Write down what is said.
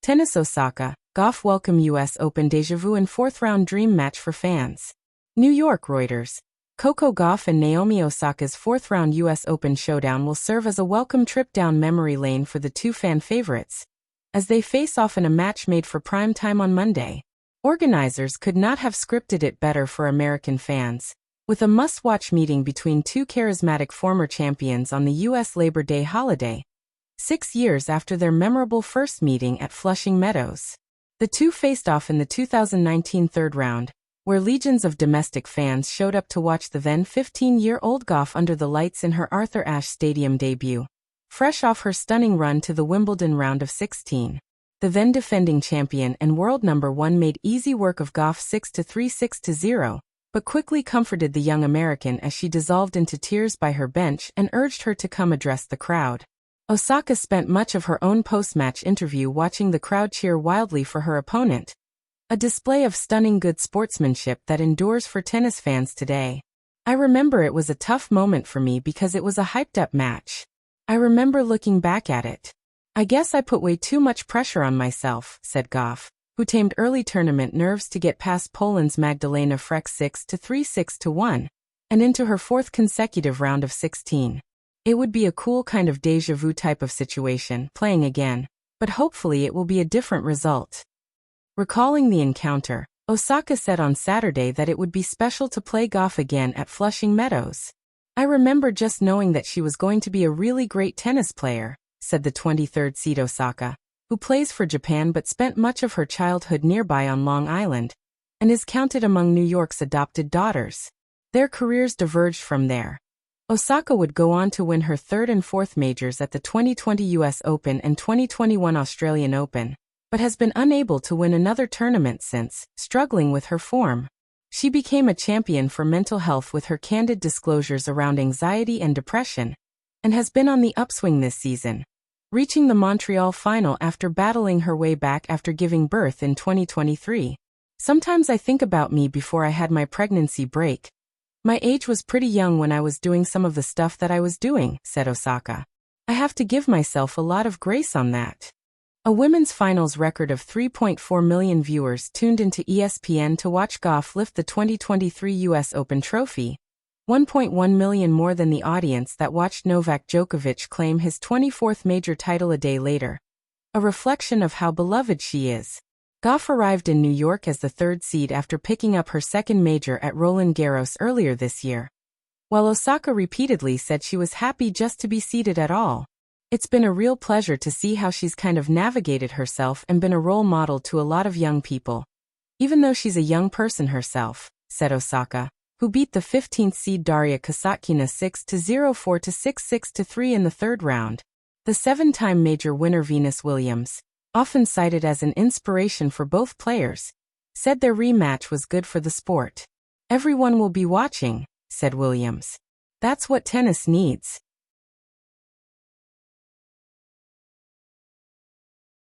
Tennis Osaka, Gauff welcome US Open deja vu and fourth-round dream match for fans. New York Reuters. Coco Gauff and Naomi Osaka's fourth-round US Open showdown will serve as a welcome trip down memory lane for the two fan favorites, as they face off in a match made for prime time on Monday. Organizers could not have scripted it better for American fans, with a must-watch meeting between two charismatic former champions on the U.S. Labor Day holiday, 6 years after their memorable first meeting at Flushing Meadows. The two faced off in the 2019 third round, where legions of domestic fans showed up to watch the then 15-year-old Gauff under the lights in her Arthur Ashe Stadium debut, fresh off her stunning run to the Wimbledon round of 16. The then defending champion and world number 1 made easy work of Gauff 6-3, 6-0, but quickly comforted the young American as she dissolved into tears by her bench and urged her to come address the crowd. Osaka spent much of her own post-match interview watching the crowd cheer wildly for her opponent, a display of stunning good sportsmanship that endures for tennis fans today. I remember it was a tough moment for me because it was a hyped-up match. I remember looking back at it. I guess I put way too much pressure on myself, said Gauff, who tamed early tournament nerves to get past Poland's Magdalena Frech 6-3, 6-1, and into her fourth consecutive round of 16. It would be a cool kind of deja vu type of situation, playing again, but hopefully it will be a different result. Recalling the encounter, Osaka said on Saturday that it would be special to play Gauff again at Flushing Meadows. I remember just knowing that she was going to be a really great tennis player, said the 23rd seed Osaka, who plays for Japan but spent much of her childhood nearby on Long Island, and is counted among New York's adopted daughters. Their careers diverged from there. Osaka would go on to win her third and fourth majors at the 2020 US Open and 2021 Australian Open, but has been unable to win another tournament since, struggling with her form. She became a champion for mental health with her candid disclosures around anxiety and depression, and has been on the upswing this season, reaching the Montreal final after battling her way back after giving birth in 2023. Sometimes I think about me before I had my pregnancy break. My age was pretty young when I was doing some of the stuff that I was doing, said Osaka. I have to give myself a lot of grace on that. A women's finals record of 3.4 million viewers tuned into ESPN to watch Gauff lift the 2023 US Open trophy, 1.1 million more than the audience that watched Novak Djokovic claim his 24th major title a day later. A reflection of how beloved she is. Gauff arrived in New York as the third seed after picking up her second major at Roland Garros earlier this year. While Osaka repeatedly said she was happy just to be seeded at all, it's been a real pleasure to see how she's kind of navigated herself and been a role model to a lot of young people. Even though she's a young person herself, said Osaka, who beat the 15th seed Daria Kasatkina 6-0, 4-6, 6-3 in the third round. The 7-time major winner Venus Williams, often cited as an inspiration for both players, said their rematch was good for the sport. Everyone will be watching, said Williams. That's what tennis needs.